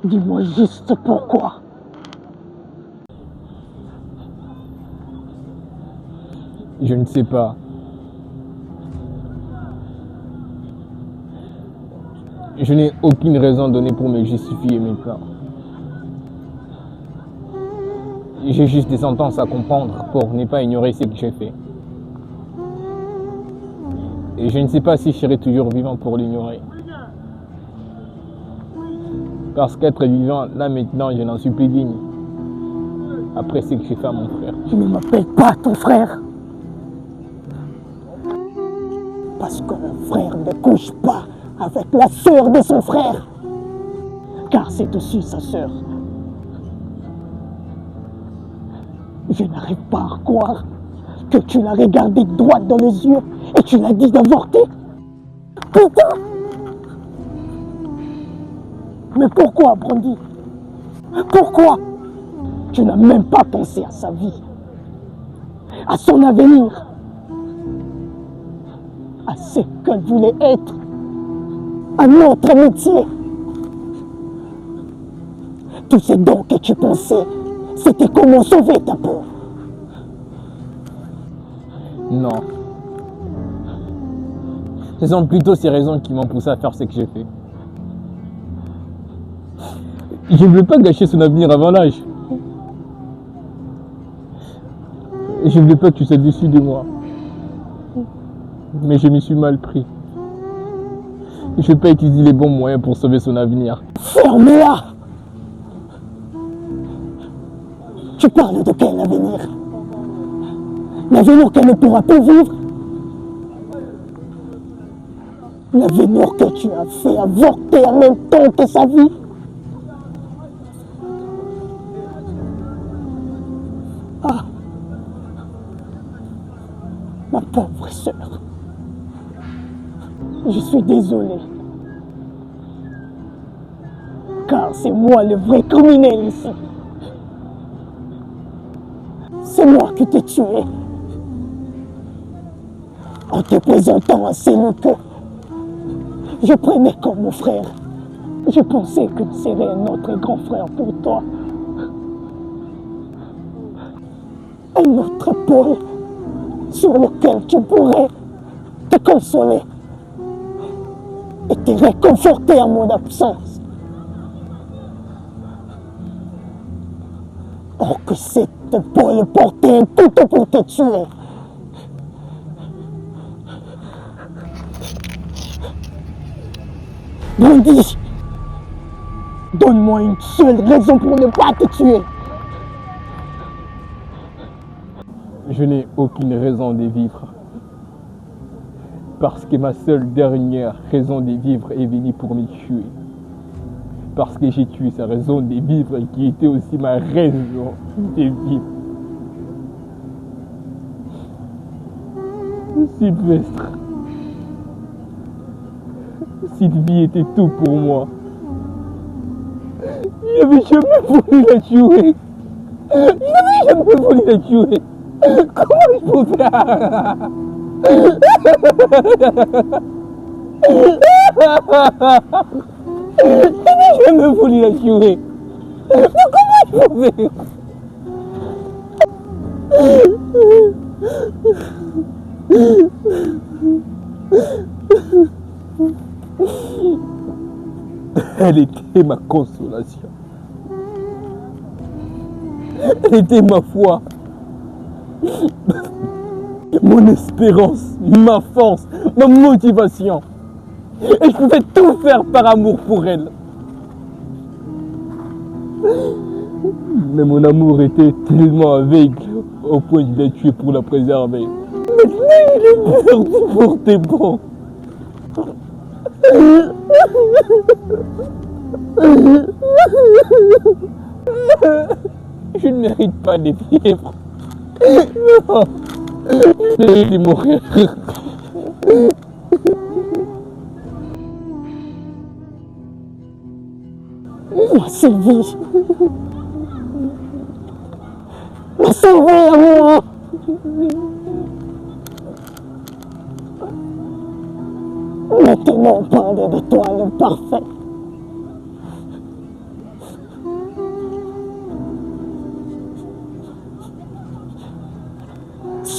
Dis-moi juste pourquoi. Je ne sais pas. Je n'ai aucune raison donnée pour me justifier maintenant. J'ai juste des sentences à comprendre pour ne pas ignorer ce que j'ai fait. Et je ne sais pas si je serai toujours vivant pour l'ignorer. Parce qu'être vivant, là maintenant, je n'en suis plus digne. Après ce que j'ai fait à mon frère. Tu ne m'appelles pas ton frère. Parce qu'un frère ne couche pas avec la sœur de son frère. Car c'est aussi sa sœur. Je n'arrive pas à croire que tu l'as regardé droit dans les yeux et tu l'as dit d'avorter. Putain! Mais pourquoi, Brandy? Pourquoi? Tu n'as même pas pensé à sa vie, à son avenir, à ce qu'elle voulait être, à notre amitié. Tout ce dont que tu pensais, c'était comment sauver ta peau. Non. Ce sont plutôt ces raisons qui m'ont poussé à faire ce que j'ai fait. Je ne veux pas gâcher son avenir avant l'âge. Je ne veux pas que tu sois déçu de moi. Mais je me suis mal pris. Je ne veux pas utiliser les bons moyens pour sauver son avenir. Ferme-la! Tu parles de quel avenir? L'avenir qu'elle ne pourra plus vivre? L'avenir que tu as fait avorter en même temps que sa vie? Ah! Ma pauvre sœur. Je suis désolé. Car c'est moi le vrai criminel ici. C'est moi qui t'ai tué. En te présentant à celui que je prenais comme mon frère. Je pensais que tu serais un autre grand frère pour toi. Un autre épaule sur lequel tu pourrais te consoler et te réconforter à mon absence. Or que cette épaule portait un couteau pour te tuer. Brandy, donne-moi une seule raison pour ne pas te tuer. Je n'ai aucune raison de vivre. Parce que ma seule dernière raison de vivre est venue pour me tuer. Parce que j'ai tué sa raison de vivre qui était aussi ma raison de vivre. Sylvestre. Sylvie était tout pour moi. Il n'avait jamais voulu la tuer. Il n'avait jamais voulu la tuer. Comment je peux faire? Il n'avait jamais voulu la tuer. Comment je peux faire? Elle était ma consolation. Elle était ma foi. Mon espérance, ma force, ma motivation. Et je pouvais tout faire par amour pour elle. Mais mon amour était tellement aveugle au point de la tuer pour la préserver. Maintenant il est perdu pour tes bons. Je ne mérite pas de vivre. Non. Je mérite de mourir. Ma Sylvie. Ma Sylvie à moi. Maintenant, parle de toi, le parfait.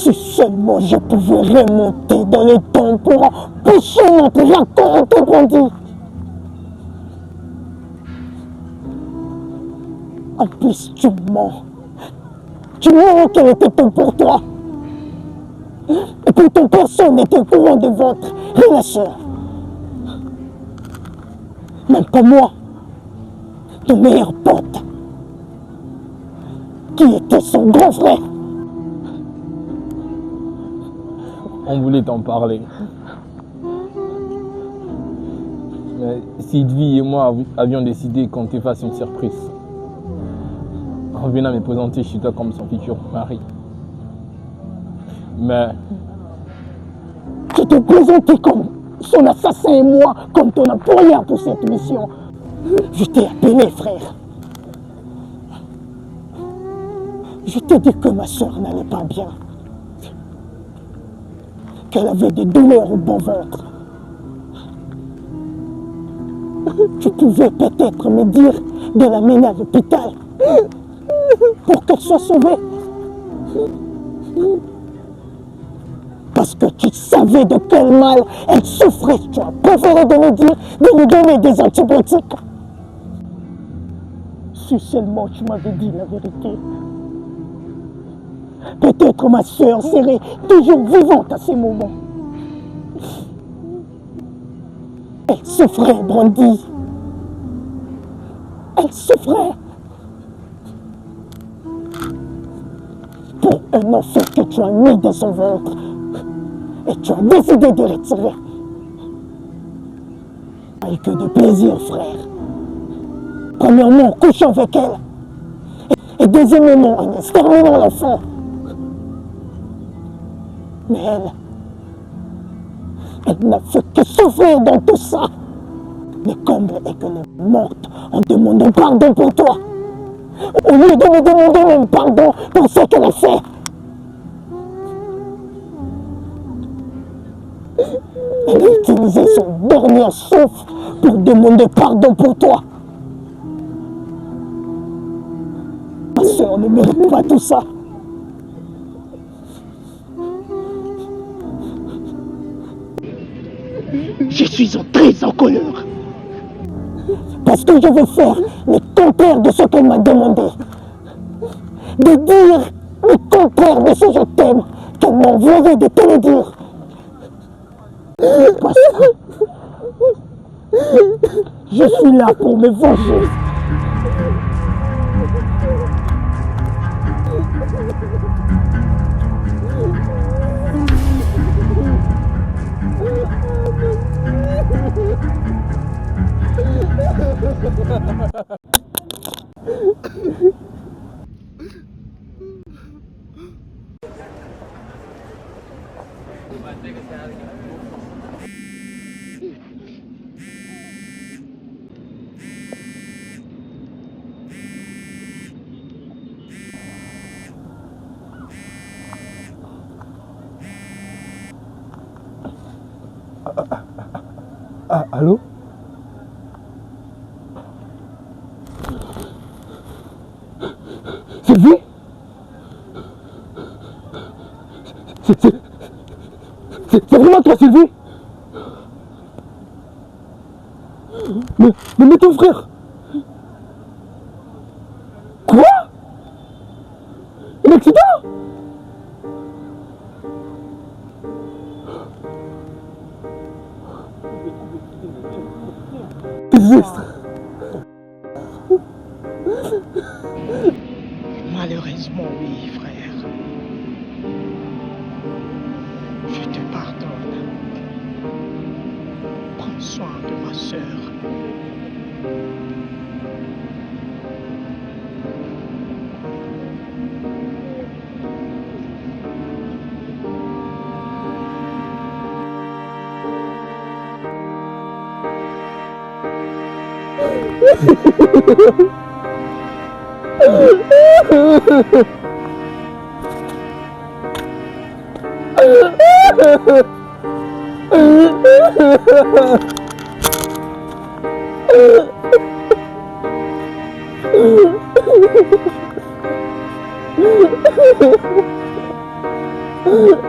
Si seulement je pouvais remonter dans le temps pour empêcher notre rencontre, Brandy. En plus, tu mens. Tu mens qu'elle était tout pour toi. Et pourtant, personne n'était au courant de votre relation. Même pas moi, ton meilleur pote, qui était son grand frère. On voulait t'en parler. Mais Sylvie et moi avions décidé qu'on te fasse une surprise. En venant me présenter chez toi comme son futur mari. Mais Tu te présentais comme son assassin et moi, comme ton employeur pour cette mission. Je t'ai appelé, frère. Je t'ai dit que ma soeur n'allait pas bien. Qu'elle avait des douleurs au bon ventre. Tu pouvais peut-être me dire de l'amener à l'hôpital pour qu'elle soit sauvée. Parce que tu savais de quel mal elle souffrait. Tu as préféré de me dire de lui donner des antibiotiques. Si seulement tu m'avais dit la vérité, peut-être ma soeur serait toujours vivante à ces moments. Elle souffrait, Brandy. Elle souffrait. Pour un enfant que tu as mis dans son ventre. Et tu as décidé de retirer. Pas que de plaisir, frère. Premièrement, en couchant avec elle. Et deuxièmement, en exterminant l'enfant. Mais elle n'a fait que souffrir dans tout ça. Le comble est qu'elle est morte en demandant pardon pour toi. Au lieu de me demander même pardon pour ce qu'elle a fait. Elle a utilisé son dernier souffle pour demander pardon pour toi. Ma soeur ne mérite pas tout ça. Je suis très en colère. Parce que je veux faire le contraire de ce qu'elle m'a demandé. De dire le contraire de ce que je t'aime qu'elle m'a envoyé de te le dire. Parce que je suis là pour me venger. Ah, allô? Sylvie? C'est vraiment toi, Sylvie? Mais ton frère? Quoi? Un accident? Désastre. Malheureusement, oui, frère. Je te pardonne. Prends soin de ma sœur. Ah